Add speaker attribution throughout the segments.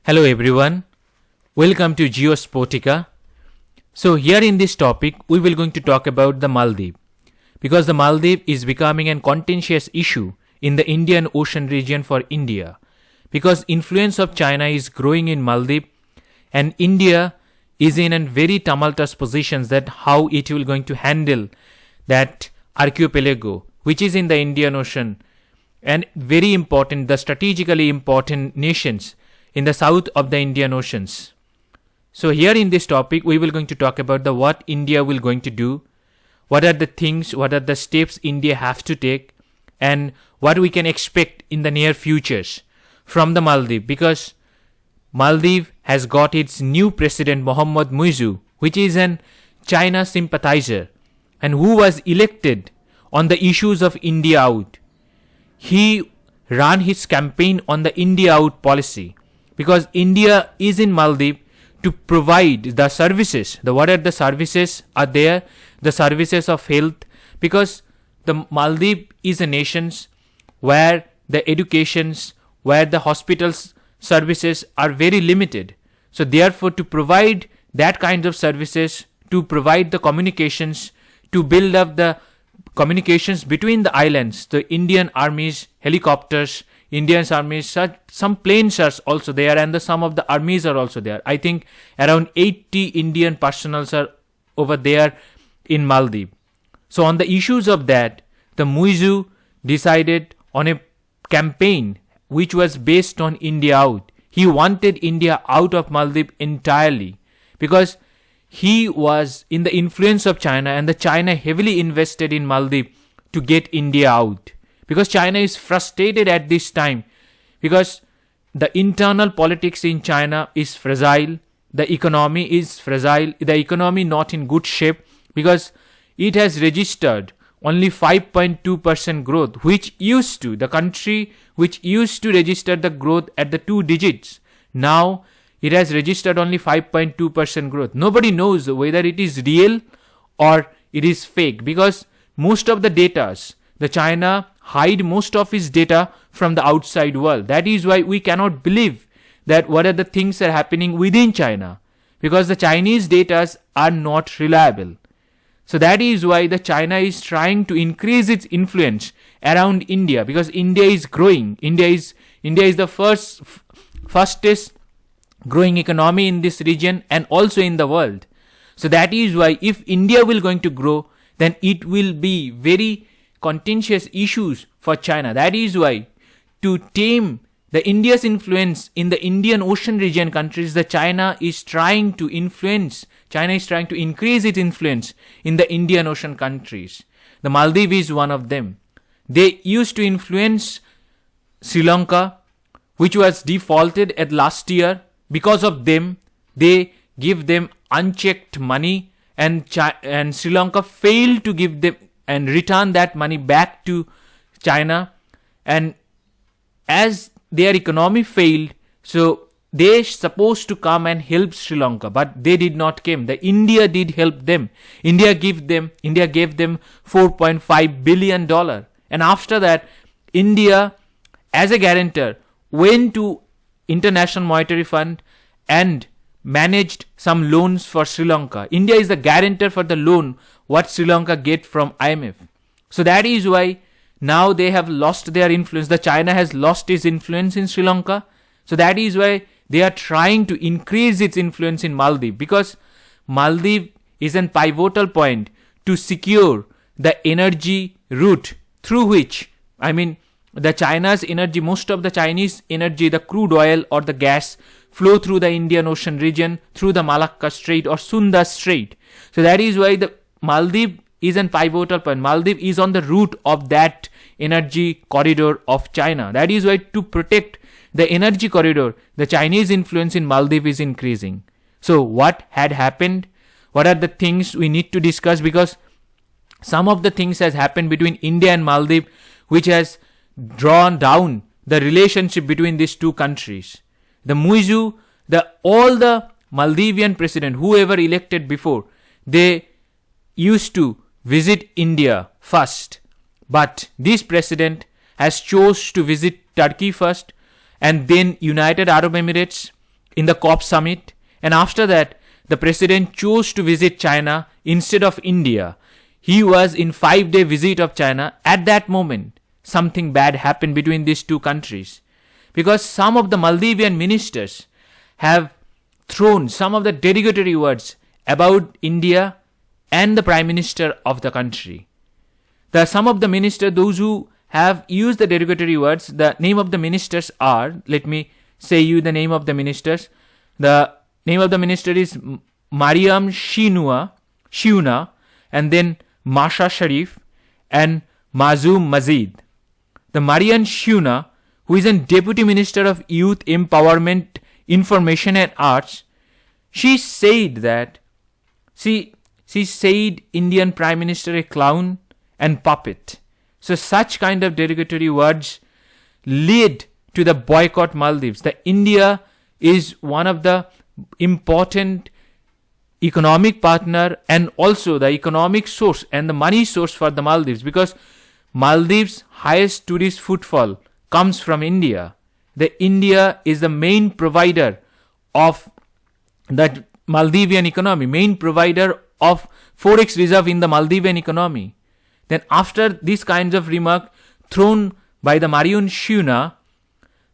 Speaker 1: Hello everyone, welcome to Geospotica. So here in this topic, we will going to talk about the Maldives because the Maldives is becoming a contentious issue in the Indian Ocean region for India because influence of China is growing in Maldives and India is in a very tumultuous positions that how it will going to handle that archipelago which is in the Indian Ocean and very important, the strategically important nations in the south of the Indian Oceans. So here in this topic, we will going to talk about the what India will going to do, what are the things, what are the steps India have to take, and what we can expect in the near futures from the Maldives, because Maldives has got its new president Mohammad Muizzu, which is an China sympathizer and who was elected on the issues of India out. He ran his campaign on the India out policy. Because India is in Maldives to provide the services. What are the services are there? The services of health. Because the Maldives is a nation where the educations, where the hospitals services are very limited. So therefore to provide that kind of services, to provide the communications, to build up the communications between the islands, the Indian armies, helicopters, Indian armies, some planes are also there and some of the armies are also there. I think around 80 Indian personnel are over there in Maldives. So on the issues of that, the Muizzu decided on a campaign which was based on India out. He wanted India out of Maldives entirely because he was in the influence of China and the China heavily invested in Maldives to get India out. Because China is frustrated at this time because the internal politics in China is fragile, the economy is fragile, the economy not in good shape because it has registered only 5.2% growth, which used to, the country which used to register the growth at the 2 digits. Now it has registered only 5.2% growth. Nobody knows whether it is real or it is fake because most of the datas, the China hide most of its data from the outside world. That is why we cannot believe that what are the things that are happening within China because the Chinese data are not reliable. So that is why the China is trying to increase its influence around India because India is growing. India is the fastest growing economy in this region and also in the world. So that is why if India will going to grow, then it will be very contentious issues for China. That is why to tame the India's influence in the Indian Ocean region countries, the China is trying to increase its influence in the Indian Ocean countries. The Maldives is one of them. They used to influence Sri Lanka, which was defaulted at last year. Because of them, they give them unchecked money and Sri Lanka failed to give them and return that money back to China, and as their economy failed, so they supposed to come and help Sri Lanka, but they did not come. The India did help them. India gave them $4.5 billion, and after that, India as a guarantor went to International Monetary Fund and managed some loans for Sri Lanka. India is the guarantor for the loan what Sri Lanka get from IMF. So that is why now they have lost their influence. The China has lost its influence in Sri Lanka. So that is why they are trying to increase its influence in Maldives because Maldives is a pivotal point to secure the energy route through which, the China's energy, most of the Chinese energy, the crude oil or the gas flow through the Indian Ocean region, through the Malacca Strait or Sunda Strait. So that is why the Maldives is a pivotal point. Maldives is on the route of that energy corridor of China. That is why to protect the energy corridor, the Chinese influence in Maldives is increasing. So what had happened? What are the things we need to discuss? Because some of the things has happened between India and Maldives which has drawn down the relationship between these two countries. The Muizzu, all the Maldivian president, whoever elected before, they used to visit India first. But this president has chose to visit Turkey first and then United Arab Emirates in the COP summit. And after that, the president chose to visit China instead of India. He was in 5-day visit of China. At that moment, something bad happened between these two countries. Because some of the Maldivian ministers have thrown some of the derogatory words about India and the Prime Minister of the country. Some of the ministers, those who have used the derogatory words, the name of the ministers are, let me say you the name of the ministers. The name of the minister is Mariam Shiuna, and then Masha Sharif and Mazum Mazid. The Mariam Shiuna, who is a Deputy Minister of Youth Empowerment, Information and Arts, she said that, she said Indian Prime Minister a clown and puppet. So such kind of derogatory words lead to the boycott Maldives. The India is one of the important economic partner and also the economic source and the money source for the Maldives, because Maldives' highest tourist footfall comes from India. The India is the main provider of the Maldivian economy, main provider of forex reserve in the Maldivian economy. Then after these kinds of remark thrown by the Mariam Shiuna,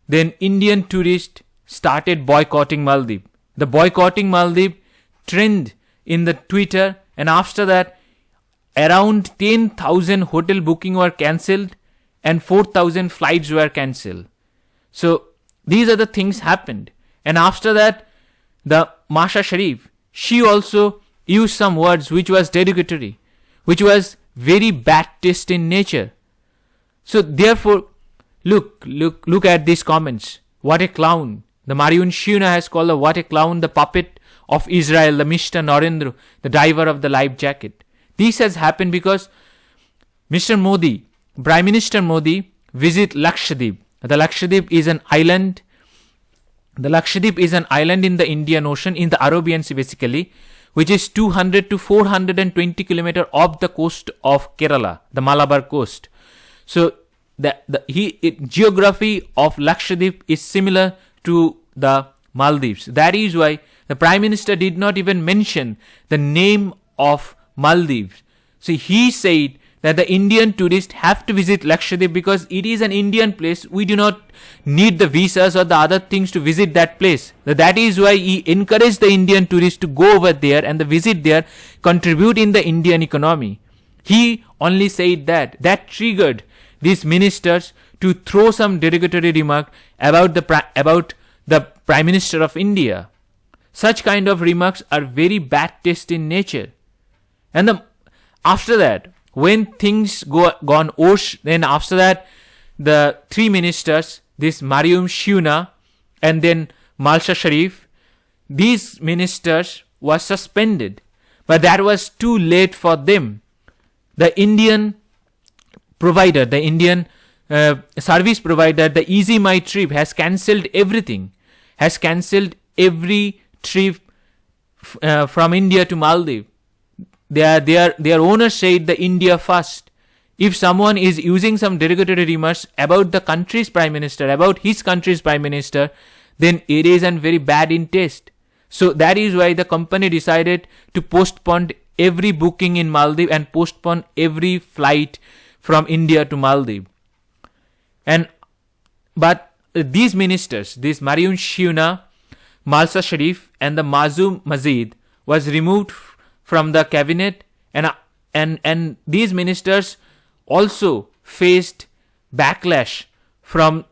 Speaker 1: then Indian tourists started boycotting Maldives. The boycotting Maldives trend in the Twitter, and after that around 10,000 hotel booking were cancelled and 4,000 flights were cancelled. So these are the things happened. And after that, the Masha Sharif, she also used some words which was derogatory, which was very bad taste in nature. So therefore, look at these comments. What a clown. The Mariam Shiuna has called her what a clown, the puppet of Israel, the Mr. Narendra, the driver of the life jacket. This has happened because Mr. Modi, Prime Minister Modi, visit Lakshadweep. The Lakshadweep is an island. The Lakshadweep is an island in the Indian Ocean, in the Arabian Sea basically, which is 200 to 420 kilometers off the coast of Kerala, the Malabar coast. So the geography of Lakshadweep is similar to the Maldives. That is why the Prime Minister did not even mention the name of Maldives. So he said that the Indian tourists have to visit Lakshadweep because it is an Indian place. We do not need the visas or the other things to visit that place. That is why he encouraged the Indian tourists to go over there and the visit there, contribute in the Indian economy. He only said that triggered these ministers to throw some derogatory remark about the Prime Minister of India. Such kind of remarks are very bad taste in nature. And after that, when things gone worse, then after that, the three ministers, this Mariam Shiuna and then Malsha Sharif, these ministers were suspended. But that was too late for them. The Indian provider, the Indian service provider, the Easy My Trip has cancelled everything, has cancelled every trip from India to Maldives. Their owner said the India first. If someone is using some derogatory remarks about the country's prime minister, about his country's prime minister, then it is very bad in taste. So that is why the company decided to postpone every booking in Maldives and postpone every flight from India to Maldives. But these ministers, this Mariam Shiuna, Malsa Sharif and the Mazum Mazid was removed from the cabinet, and these ministers also faced backlash from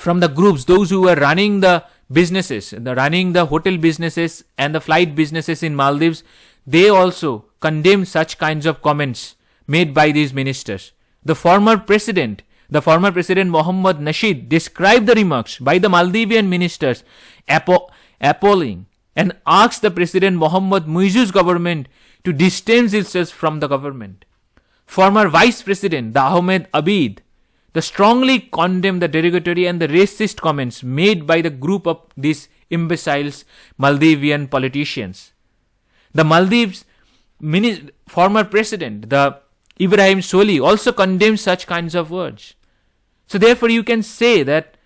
Speaker 1: the groups, those who were running the businesses, running the hotel businesses and the flight businesses in Maldives. They also condemned such kinds of comments made by these ministers. The former president Mohammad Nasheed described the remarks by the Maldivian ministers appalling and asked the President Mohammad Muizzu's government to distance itself from the government. Former Vice President Ahmed Abid strongly condemned the derogatory and the racist comments made by the group of these imbeciles Maldivian politicians. The Maldives former president, the Ibrahim Soli, also condemned such kinds of words. So therefore you can say that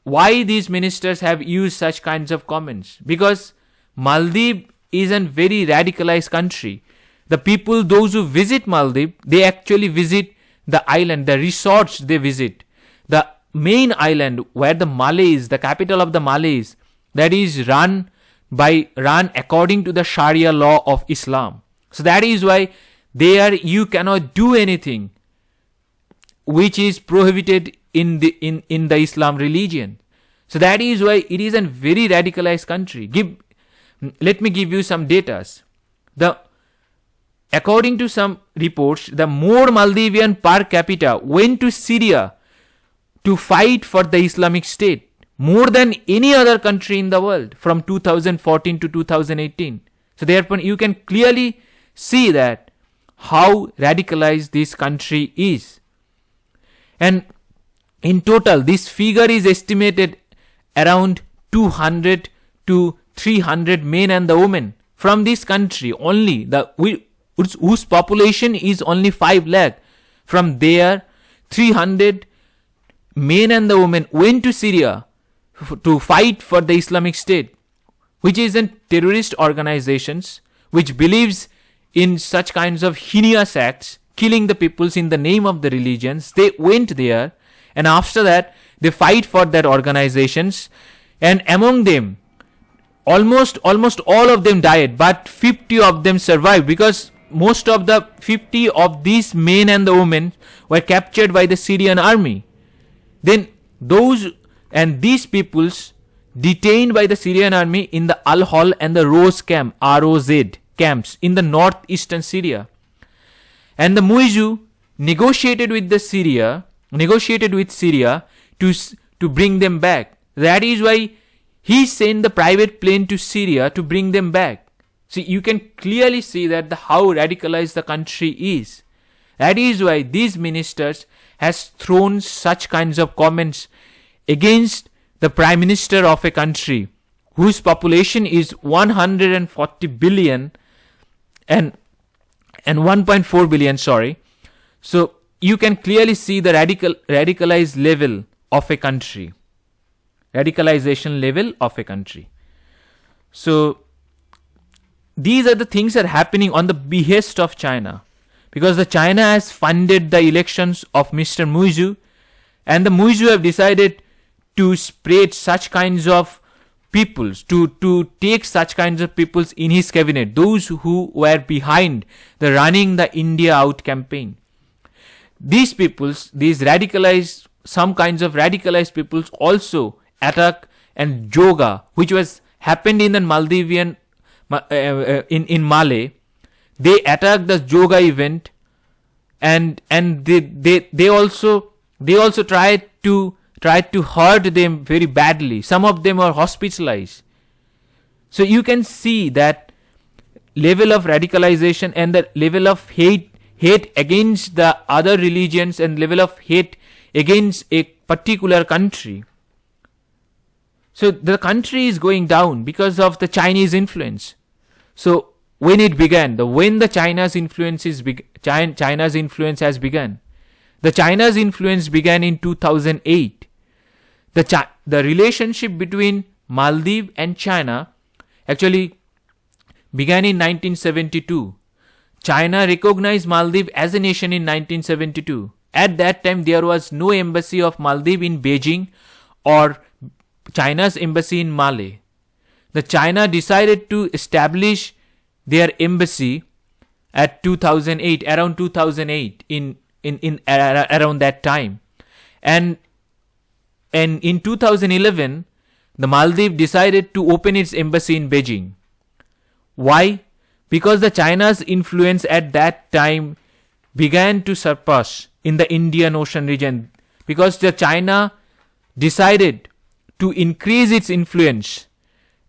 Speaker 1: why these ministers have used such kinds of comments? Because Maldives is a very radicalized country. The people, those who visit Maldives, they actually visit the island, the resorts they visit. The main island where the Malays, the capital of the Malays, that is run according to the Sharia law of Islam. So that is why there you cannot do anything which is prohibited in the Islam religion. So that is why it is a very radicalized country. Let me give you some data. According to some reports, the more Maldivian per capita went to Syria to fight for the Islamic State, more than any other country in the world from 2014 to 2018. So therefore you can clearly see that how radicalized this country is. And in total, this figure is estimated around 200 to 300 men and the women from this country only, whose population is only 5 lakh. From there, 300 men and the women went to Syria to fight for the Islamic State, which is a terrorist organization which believes in such kinds of heinous acts, killing the peoples in the name of the religions. They went there, and after that they fight for that organizations, and among them almost all of them died, but 50 of them survived, because most of the 50 of these men and the women were captured by the Syrian army. Then these peoples detained by the Syrian army in the Al-Hol and the Rose camp, ROZ camps in the northeastern Syria. And the Muizu negotiated with Syria to bring them back. That is why he sent the private plane to Syria to bring them back. See, you can clearly see that how radicalized the country is. That is why these ministers has thrown such kinds of comments against the prime minister of a country whose population is 140 billion and 1.4 billion, sorry. So you can clearly see the radicalized level of a country. Radicalization level of a country. So these are the things that are happening on the behest of China, because the China has funded the elections of Mr. Muizu, and the Muizu have decided to spread such kinds of peoples, to take such kinds of peoples in his cabinet, those who were behind the running the India out campaign. These peoples, some kinds of radicalized peoples also attack and yoga, which was happened in the Maldivian in Malay. They attacked the yoga event, and they also tried to hurt them very badly. Some of them are hospitalized. So you can see that level of radicalization and the level of hate against the other religions and level of hate against a particular country. So the country is going down because of the Chinese influence. So when it began, when the China's influence has begun, the China's influence began in 2008. The relationship between Maldives and China actually began in 1972. China recognized Maldives as a nation in 1972. At that time, there was no embassy of Maldives in Beijing or China's embassy in Malé. The China decided to establish their embassy at around 2008 in around that time. And in 2011, the Maldives decided to open its embassy in Beijing. Why? Because the China's influence at that time began to surpass in the Indian Ocean region, because the China decided to increase its influence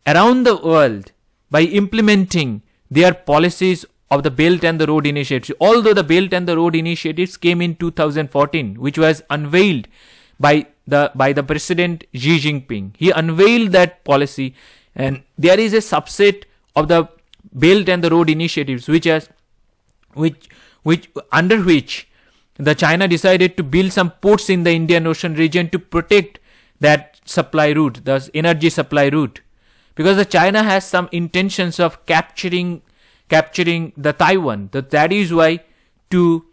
Speaker 1: around the world by implementing their policies of the Belt and the Road Initiative. Although the Belt and the Road Initiatives came in 2014, which was unveiled by the President Xi Jinping. He unveiled that policy, and there is a subset of the Belt and the Road Initiatives under which the China decided to build some ports in the Indian Ocean region to protect that supply route, the energy supply route, because the China has some intentions of capturing the Taiwan. That is why to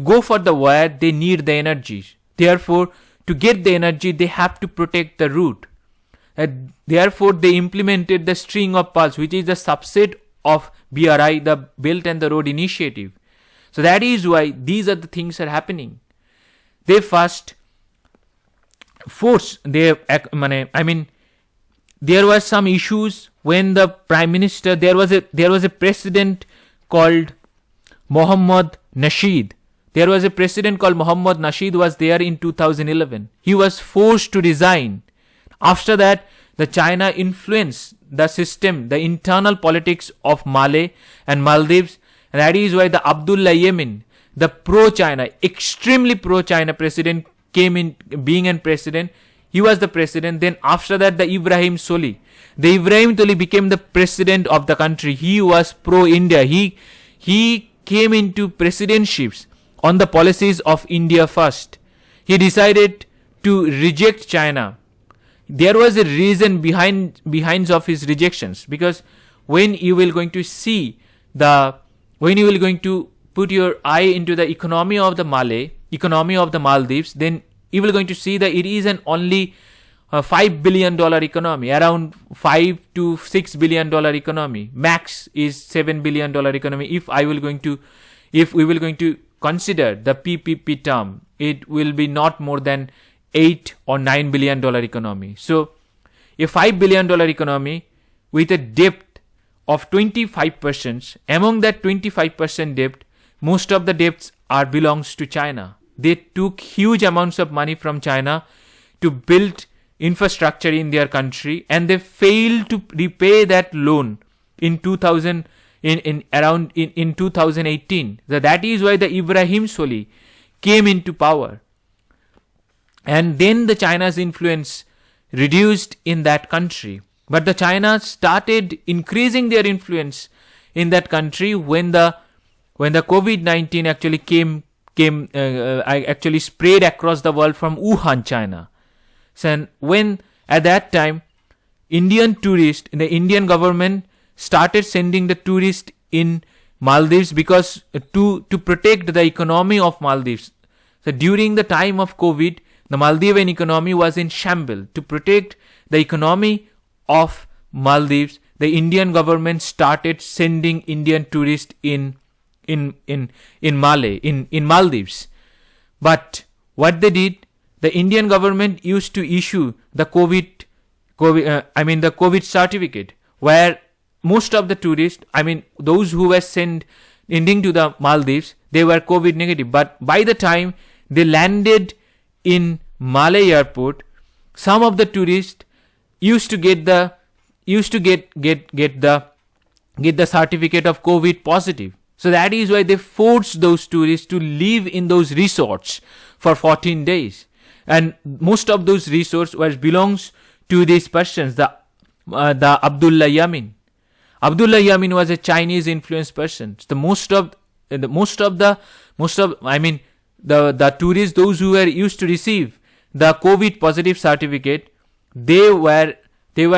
Speaker 1: go for the war they need the energy. Therefore, to get the energy they have to protect the route. Therefore, they implemented the string of pearls, which is the subset of BRI, the Belt and the Road Initiative. So that is why these are the things are happening. They first force, there were some issues when the Prime Minister, there was a president called Mohammad Nasheed. There was a president called Mohammad Nasheed was there in 2011. He was forced to resign. After that, the China influenced the system, the internal politics of Malay and Maldives. And that is why the Abdullah Yamen, the pro-China, extremely pro-China president came in being a president. He was the president. Then after that, the Ibrahim Soli became the president of the country. He was pro-India. He came into presidentships on the policies of India first. He decided to reject China. There was a reason behind of his rejections, because when you will going to put your eye into the economy of the Maldives, then you will going to see that it is an only $5 billion economy, around $5 to $6 billion economy. Max is $7 billion economy. If we will going to consider the PPP term, it will be not more than $8 or $9 billion economy. So, a $5 billion economy with a debt of 25%. Among that 25% debt, most of the debts belongs to China. They took huge amounts of money from China to build infrastructure in their country, and they failed to repay that loan in 2018. So that is why the Ibrahim Soli came into power. And then the China's influence reduced in that country. But the China started increasing their influence in that country when the COVID-19 actually spread across the world from Wuhan, China. So when at that time the Indian government started sending the tourists in Maldives because to protect the economy of Maldives. So during the time of COVID, the Maldivian economy was in shambles. To protect the economy of Maldives, the Indian government started sending Indian tourists in Maldives. But what they did, the Indian government used to issue the COVID certificate, where most of the tourists, those who were sending to the Maldives, they were COVID negative. But by the time they landed in Malay airport, some of the tourists used to get the certificate of COVID positive. So that is why they forced those tourists to live in those resorts for 14 days. And most of those resorts belongs to these persons, the Abdullah Yamen. Abdullah Yamen was a Chinese influenced person. So the tourists, those who were used to receive the COVID positive certificate, they were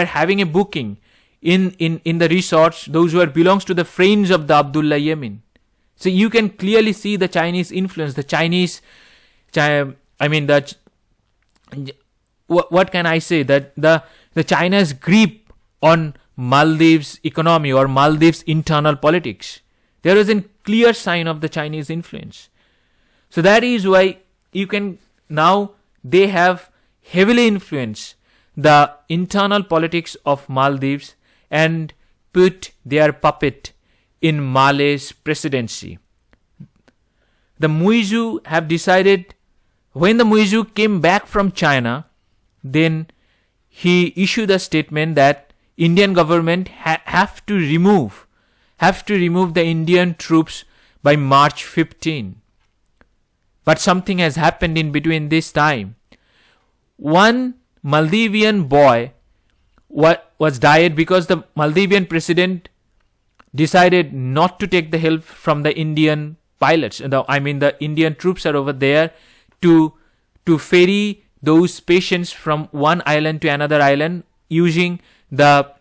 Speaker 1: having a booking in the resorts, those who belongs to the friends of the Abdullah Yamen. So you can clearly see the Chinese influence, what can I say, that the China's grip on Maldives economy or Maldives internal politics. There is a clear sign of the Chinese influence. So that is why they have heavily influenced the internal politics of Maldives and put their puppet in Malay's presidency. The Muizu have decided, when the Muizu came back from China, then he issued a statement that Indian government have to remove the Indian troops by March 15. But something has happened in between this time. One Maldivian boy was died because the Maldivian president decided not to take the help from the Indian pilots. The Indian troops are over there to ferry those patients from one island to another island using the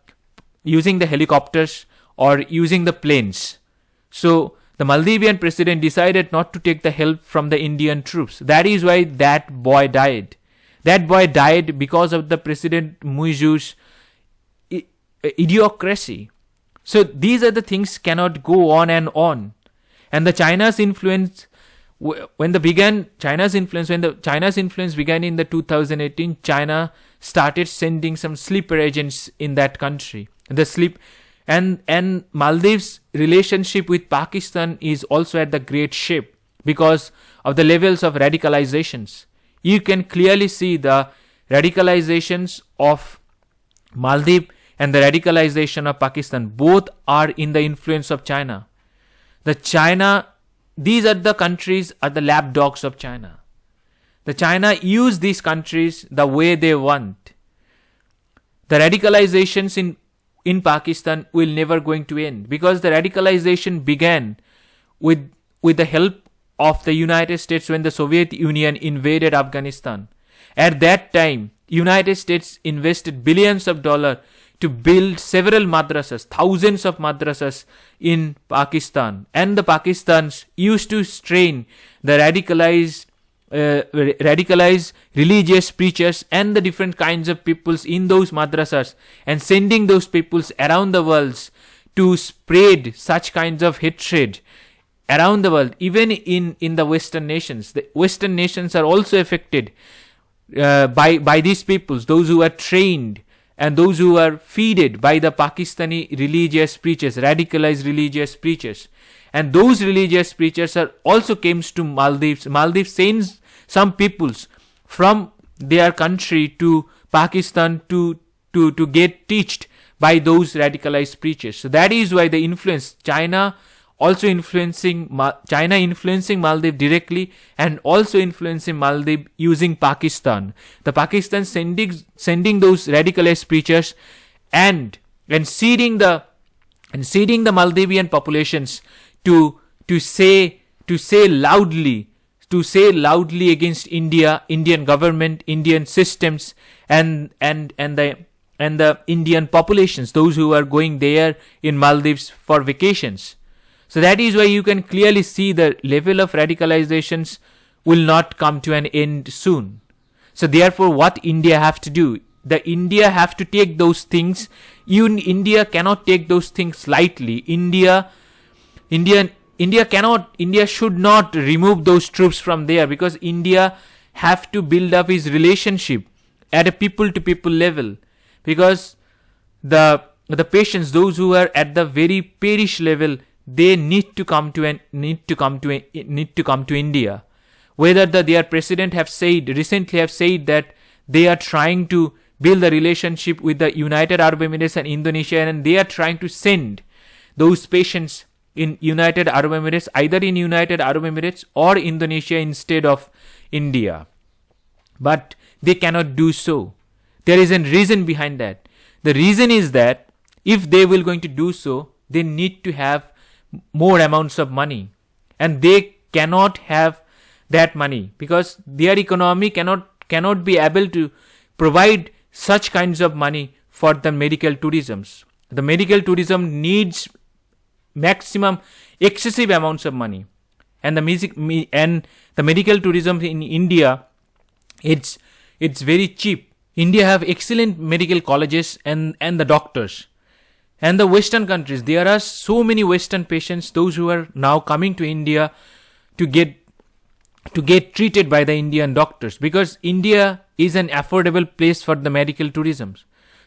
Speaker 1: helicopters or using the planes. So the Maldivian president decided not to take the help from the Indian troops. That is why that boy died. That boy died because of the President Muizu's idiocracy. So these are the things cannot go on and on. And the China's influence, when China's influence began in the 2018, China started sending some sleeper agents in that country. And Maldives' relationship with Pakistan is also at the great shape because of the levels of radicalizations. You can clearly see the radicalizations of Maldives and the radicalization of Pakistan. Both are in the influence of China. These are the countries are the lapdogs of China. The China use these countries the way they want. The radicalizations in Pakistan will never going to end because the radicalization began with the help of the United States when the Soviet Union invaded Afghanistan. At that time, United States invested billions of dollars to build several madrasas, thousands of madrasas in Pakistan. And the Pakistans used to train the radicalized religious preachers and the different kinds of peoples in those madrasas and sending those peoples around the world to spread such kinds of hatred around the world, even in the Western nations. The Western nations are also affected by these peoples, those who are trained and those who are feeded by the Pakistani religious preachers, radicalized religious preachers. And those religious preachers are also came to Maldives. Maldives sends some peoples from their country to Pakistan to get taught by those radicalized preachers. So that is why the influence, China influencing Maldives directly and also influencing Maldives using Pakistan. The Pakistan sending those radicalized preachers and seeding the Maldivian populations to say loudly against India, Indian government, Indian systems, and the Indian populations, those who are going there in Maldives for vacations. So that is why you can clearly see the level of radicalizations will not come to an end soon. So therefore, what India have to do? India have to take those things. India cannot take those things lightly. India should not remove those troops from there because India have to build up its relationship at a people to people level, because the patients, those who are at the very parish level, they need to come to India. Whether their president recently have said that they are trying to build a relationship with the United Arab Emirates and Indonesia, and they are trying to send those patients in United Arab Emirates, either in United Arab Emirates or Indonesia instead of India. But they cannot do so. There is a reason behind that. The reason is that if they will going to do so, they need to have more amounts of money, and they cannot have that money because their economy cannot be able to provide such kinds of money for the medical tourisms. The medical tourism needs maximum excessive amounts of money, and the medical tourism in India, it's very cheap. India have excellent medical colleges and the doctors. And the Western countries, there are so many Western patients, those who are now coming to India to get treated by the Indian doctors, because India is an affordable place for the medical tourism.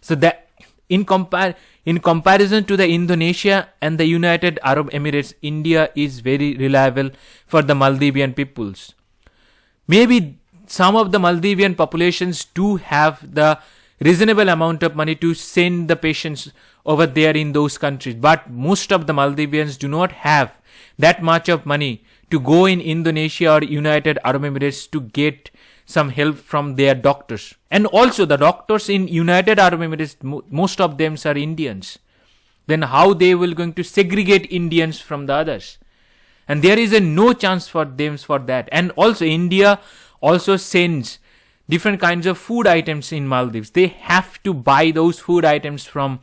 Speaker 1: So that in comparison to the Indonesia and the United Arab Emirates, India is very reliable for the Maldivian peoples. Maybe some of the Maldivian populations do have the reasonable amount of money to send the patients over there in those countries, but most of the Maldivians do not have that much of money to go in Indonesia or United Arab Emirates to get some help from their doctors. And also the doctors in United Arab Emirates, most of them are Indians. Then how they will going to segregate Indians from the others? And there is no chance for them for that. And also India also sends different kinds of food items in Maldives. They have to buy those food items from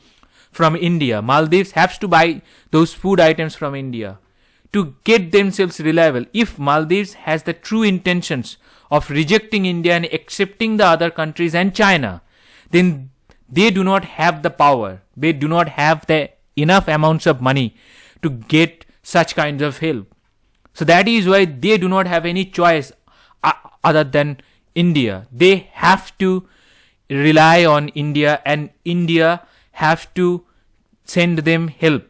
Speaker 1: India. Maldives has to buy those food items from India to get themselves reliable. If Maldives has the true intentions of rejecting India and accepting the other countries and China, then they do not have the power. They do not have the enough amounts of money to get such kinds of help. So that is why they do not have any choice other than India. They have to rely on India, and India have to send them help.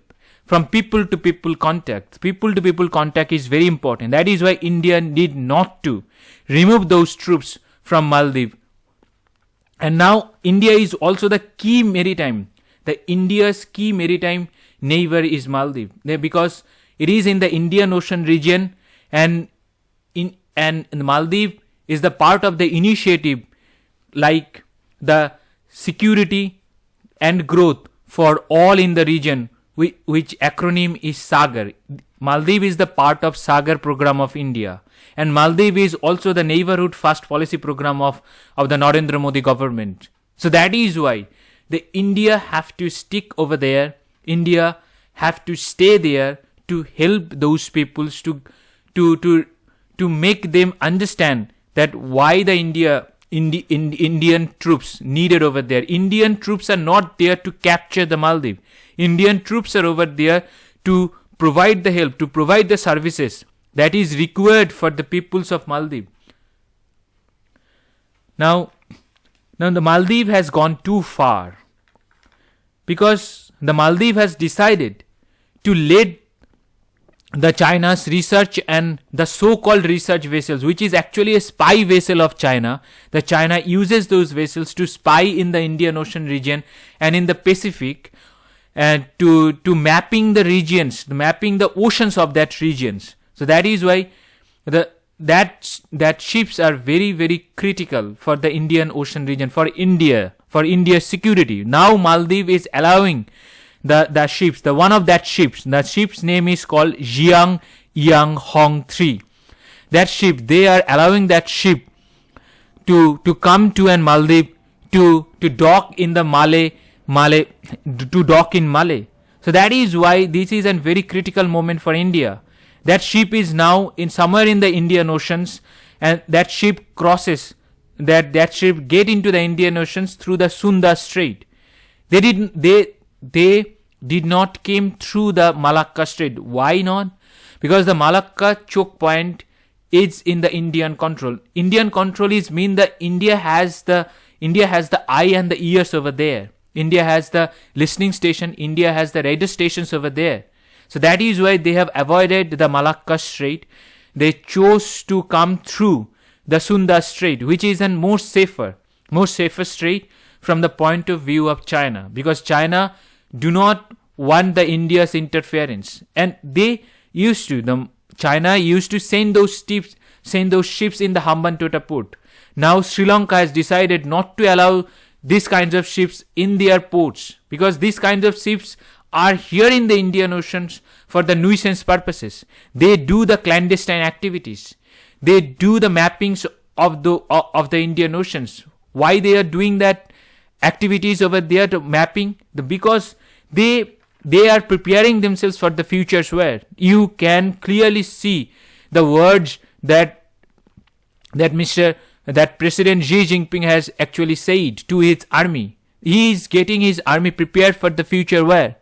Speaker 1: From people to people contact. People to people contact is very important. That is why India need not to remove those troops from Maldives. And now India is also the key maritime. India's key maritime neighbor is Maldives, because it is in the Indian Ocean region, and Maldives is the part of the initiative like the security and growth for all in the region, which acronym is SAGAR. Maldives is the part of SAGAR program of India, and Maldives is also the neighborhood first policy program of the Narendra Modi government. So that is why the India have to stick over there. India have to stay there to help those peoples to make them understand that why the Indian troops needed over there. Indian troops are not there to capture the Maldives. Indian troops are over there to provide the help, to provide the services that is required for the peoples of Maldives. Now the Maldives has gone too far, because the Maldives has decided to let the China's research and the so-called research vessels, which is actually a spy vessel of China. The China uses those vessels to spy in the Indian Ocean region and in the Pacific, and to mapping the regions, mapping the oceans of that regions. So that is why that ships are very, very critical for the Indian Ocean region, for India's security. Now Maldives is allowing the ships, the ship's name is called Jiang Yang Hong 3. That ship, they are allowing that ship to come to an Maldives to dock in the to dock in Malay. So that is why this is a very critical moment for India. That ship is now somewhere in the Indian Oceans, and that ship crosses, that ship get into the Indian Oceans through the Sunda Strait. They did not came through the Malacca Strait. Why not? Because the Malacca choke point is in the Indian control. Indian control is mean that India has the eye and the ears over there. India has the listening station. India has the radio stations over there. So that is why they have avoided the Malacca Strait. They chose to come through the Sunda Strait, which is a more safer strait from the point of view of China, because China do not want the India's interference, and China used to send those ships in the Hambantota port. Now Sri Lanka has decided not to allow these kinds of ships in their ports, because these kinds of ships are here in the Indian Oceans for the nuisance purposes. They do the clandestine activities. They do the mappings of the Indian Oceans. Why they are doing that activities over there to mapping? Because they are preparing themselves for the futures, where you can clearly see the words that President Xi Jinping has actually said to his army. He is getting his army prepared for the future, where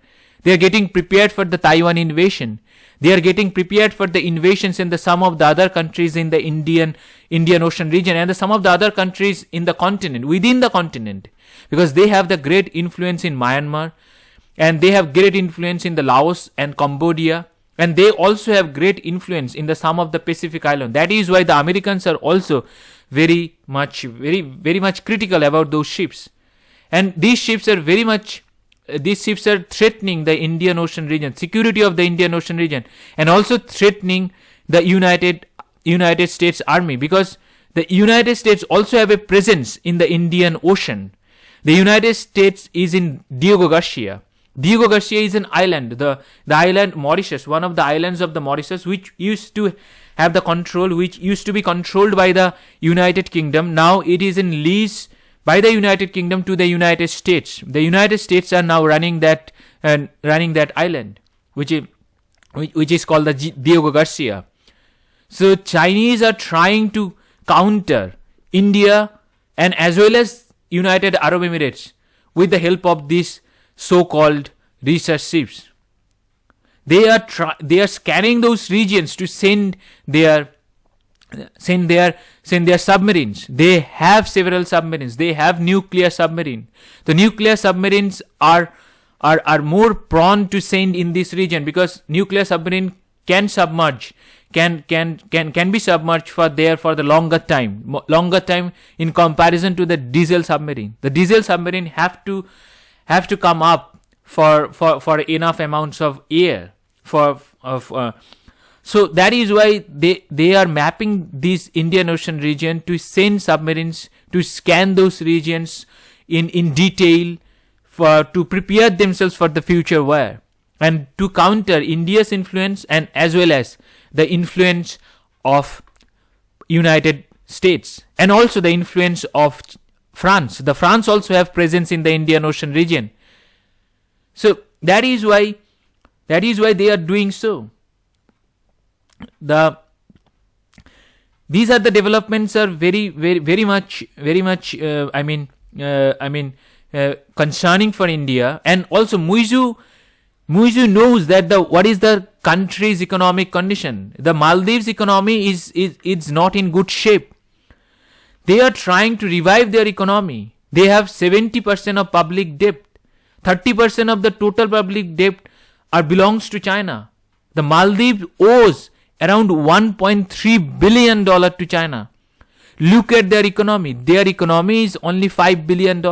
Speaker 1: they are getting prepared for the Taiwan invasion. They are getting prepared for the invasions in some of the other countries in the Indian Ocean region, and some of the other countries in the continent, within the continent, because they have the great influence in Myanmar, and they have great influence in the Laos and Cambodia, and they also have great influence in some of the Pacific islands. That is why the Americans are also very much critical about those ships, and these ships are threatening the Indian Ocean region, security of the Indian Ocean region, and also threatening the United States Army, because the United States also have a presence in the Indian Ocean. The United States is in Diego Garcia. Diego Garcia is an island, the island Mauritius, one of the islands of the Mauritius, which used to have the control, which used to be controlled by the United Kingdom. Now it is in lease by the United Kingdom to the United States. The United States are now running that island, which is called the Diego Garcia. So Chinese are trying to counter India and as well as United Arab Emirates with the help of these so-called recessives. They are scanning those regions to send their submarines. They have several submarines. They have nuclear submarine. The nuclear submarines are more prone to send in this region because nuclear submarine can submerge, can be submerged for the longer time in comparison to the diesel submarine. The diesel submarine have to come up for enough amounts of air so that is why they are mapping this Indian Ocean region to send submarines to scan those regions in detail to prepare themselves for the future war and to counter India's influence and as well as the influence of United States and also the influence of France. The France also have presence in the Indian Ocean region. So that is why they are doing so. These are the developments are very much concerning for India, and also Muizu knows that what is the country's economic condition. The Maldives economy is not in good shape. They are trying to revive their economy. They have 70% of public debt. 30% of the total public debt belongs to China. The Maldives owes around $1.3 billion to China. Look at their economy. Their economy is only $5 billion.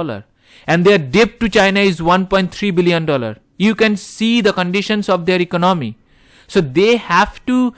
Speaker 1: And their debt to China is $1.3 billion. You can see the conditions of their economy. So they have to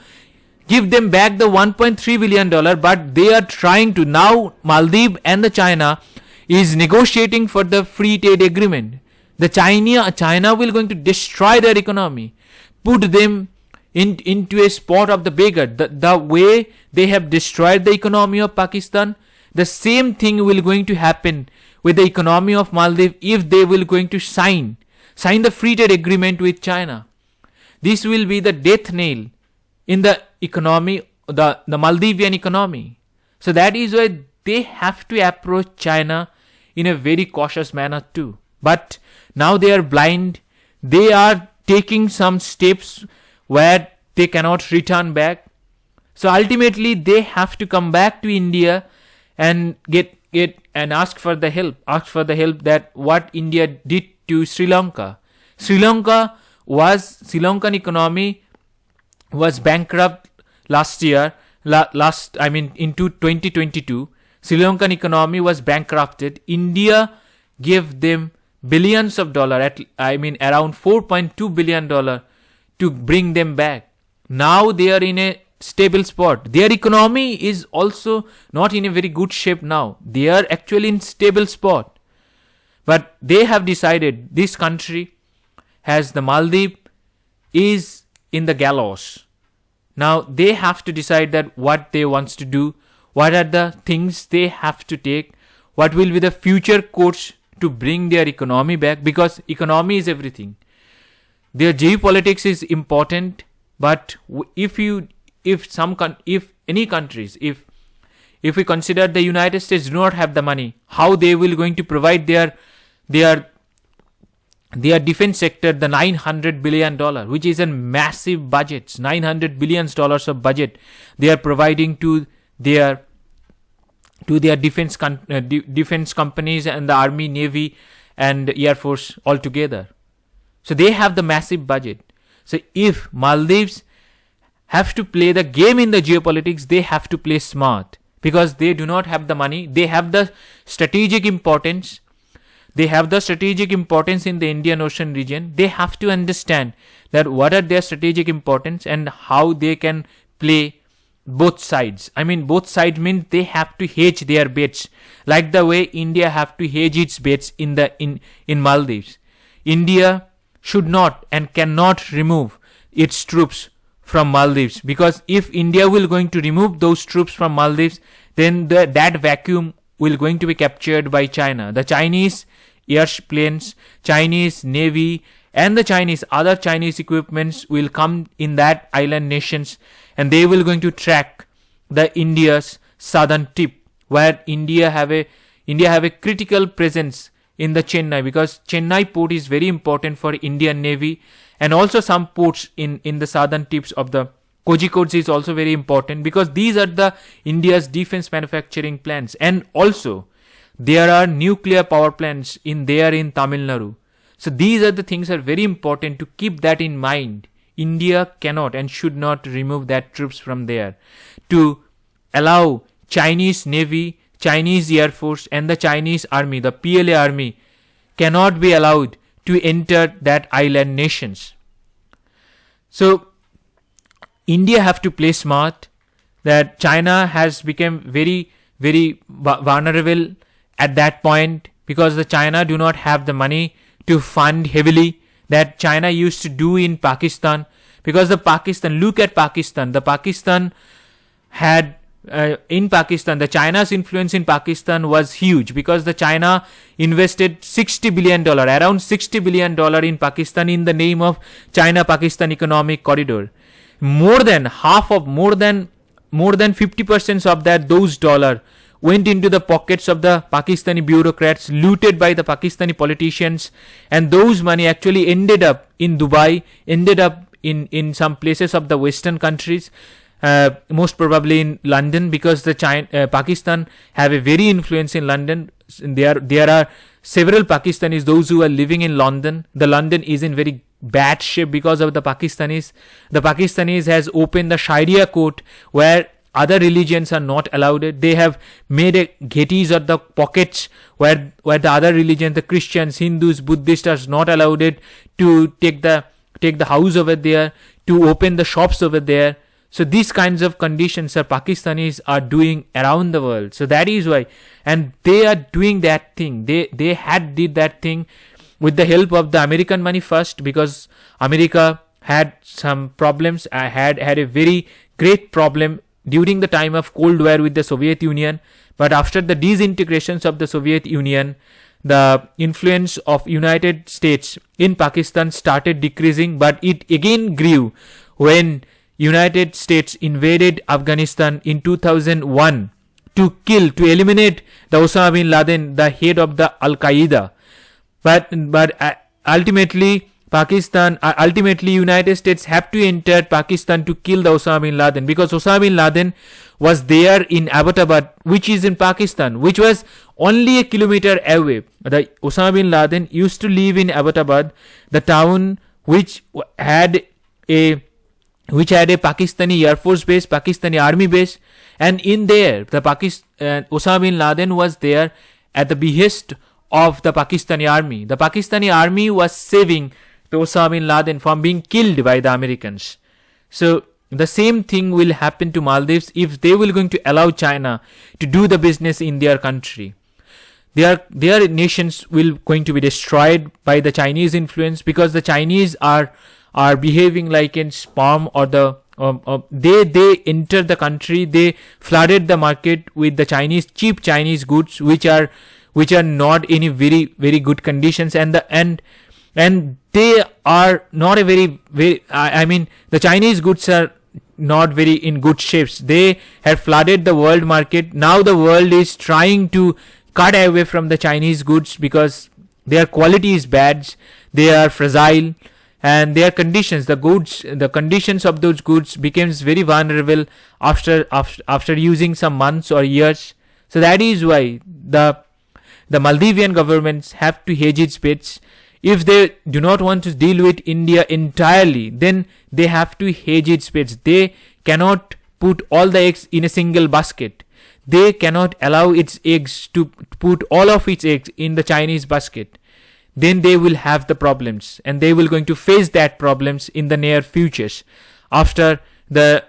Speaker 1: give them back the $1.3 billion, but they are trying to now, Maldives and the China is negotiating for the free trade agreement. The China will going to destroy their economy, put them into a spot of the beggar. The way they have destroyed the economy of Pakistan, the same thing will going to happen with the economy of Maldives if they will going to sign the free trade agreement with China. This will be the death nail in the economy, the Maldivian economy. So that is why they have to approach China in a very cautious manner too. But now they are blind. They are taking some steps where they cannot return back. So ultimately they have to come back to India and get and ask for the help. That what India did to Sri Lanka. Sri Lankan economy was bankrupt last year. Into 2022, Sri Lankan economy was bankrupted. India gave them billions of dollars, around $4.2 billion to bring them back. Now they are in a stable spot. Their economy is also not in a very good shape now. They are actually in stable spot. But they have decided this country has the Maldives is in the gallows. Now they have to decide that what they want to do, what are the things they have to take, what will be the future course to bring their economy back, because economy is everything. Their geopolitics is important, but if any countries, if we consider the United States do not have the money, how they will going to provide their defense sector the $900 billion, which is a massive budget, $900 billion of budget they are providing to their defense companies and the army, navy and air force altogether. So they have the massive budget. So if Maldives have to play the game in the geopolitics, they have to play smart, because they do not have the money. They have the strategic importance. They have the strategic importance in the Indian Ocean region. They have to understand that what are their strategic importance and how they can play both sides. Both sides means they have to hedge their bets, like the way India have to hedge its bets in Maldives. India should not and cannot remove its troops from Maldives, because if India will going to remove those troops from Maldives, then that vacuum will going to be captured by China. The Chinese airplanes, Chinese navy, and the other Chinese equipments will come in that island nations, and they will going to track the India's southern tip, where India have a critical presence in the Chennai, because Chennai port is very important for Indian Navy, and also some ports in the southern tips of the Kozhikode is also very important, because these are the India's defense manufacturing plants. And also there are nuclear power plants in Tamil Nadu. So these are the things are very important to keep that in mind. India cannot and should not remove that troops from there to allow Chinese Navy, Chinese Air Force, and the Chinese Army, the PLA Army, cannot be allowed to enter that island nations. So India have to play smart. That China has become very, very vulnerable at that point, because the China do not have the money to fund heavily that China used to do in Pakistan. Because look at Pakistan. The Pakistan had the China's influence in Pakistan was huge, because the China invested $60 billion, around $60 billion in Pakistan in the name of China-Pakistan economic corridor. More than 50% of those dollars went into the pockets of the Pakistani bureaucrats, looted by the Pakistani politicians, and those money actually ended up in Dubai, ended up in some places of the Western countries, most probably in London, because the Pakistan have a very influence in London. There are several Pakistanis, those who are living in London. The London is in very bad shape because of the Pakistanis. The Pakistanis has opened the Sharia court where other religions are not allowed. They have made a ghettos or the pockets where the other religions, the Christians, Hindus, Buddhists, are not allowed to take the house over there, to open the shops over there. So these kinds of conditions Pakistanis are doing around the world. So that is why, and they are doing that thing. They did that thing with the help of the American money first, because America had some problems. Had a very great problem during the time of Cold War with the Soviet Union. But after the disintegrations of the Soviet Union, the influence of United States in Pakistan started decreasing, but it again grew when United States invaded Afghanistan in 2001 to eliminate the Osama bin Laden, the head of the Al-Qaeda. But ultimately United States have to enter Pakistan to kill the Osama bin Laden, because Osama bin Laden was there in Abbottabad, which is in Pakistan, which was only a kilometer away. The Osama bin Laden used to live in Abbottabad, the town which had a Pakistani Air Force base, Pakistani Army base, and in there Osama bin Laden was there at the behest of the Pakistani Army. The Pakistani Army was saving the Osama bin Laden from being killed by the Americans. So the same thing will happen to Maldives if they will going to allow China to do the business in their country. Their nations will going to be destroyed by the Chinese influence, because the Chinese are behaving like in sperm, or they enter the country, they flooded the market with the cheap Chinese goods, which are not in a very, very good conditions, and they are not a very the Chinese goods are not very in good shapes. They have flooded the world market. Now the world is trying to cut away from the Chinese goods because their quality is bad, they are fragile, and their conditions, the conditions of those goods becomes very vulnerable after using some months or years. So that is why the Maldivian governments have to hedge its bets. If they do not want to deal with India entirely, then they have to hedge its bets. They cannot put all the eggs in a single basket. They cannot allow its eggs to put all of its eggs in the Chinese basket. Then they will have the problems, and they will going to face that problems in the near futures. After the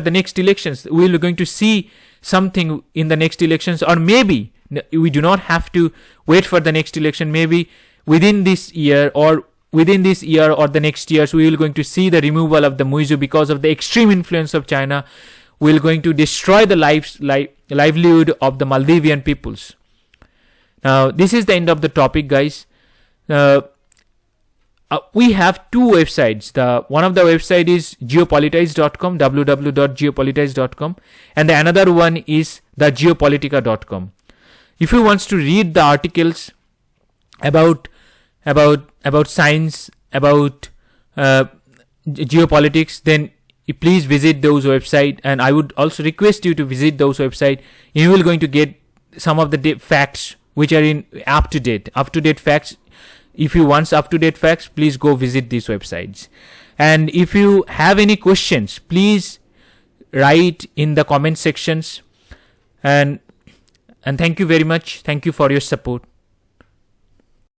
Speaker 1: next elections, we are going to see something in the next elections, or maybe we do not have to wait for the next election. Maybe within this year or within this year or the next years, we will going to see the removal of the muizu because of the extreme influence of China. Will going to destroy the livelihood of the Maldivian peoples. Now, this is the end of the topic, guys. We have two websites. One of the website is geopolitics.com, www.geopolitics.com, and the another one is the geopolitica.com. If you want to read the articles about science, about geopolitics, then please visit those websites, and I would also request you to visit those websites. You will going to get some of the facts which are in up to date facts. If you want up to date facts, please go visit these websites. And if you have any questions, please write in the comment sections. And thank you very much. Thank you for your support.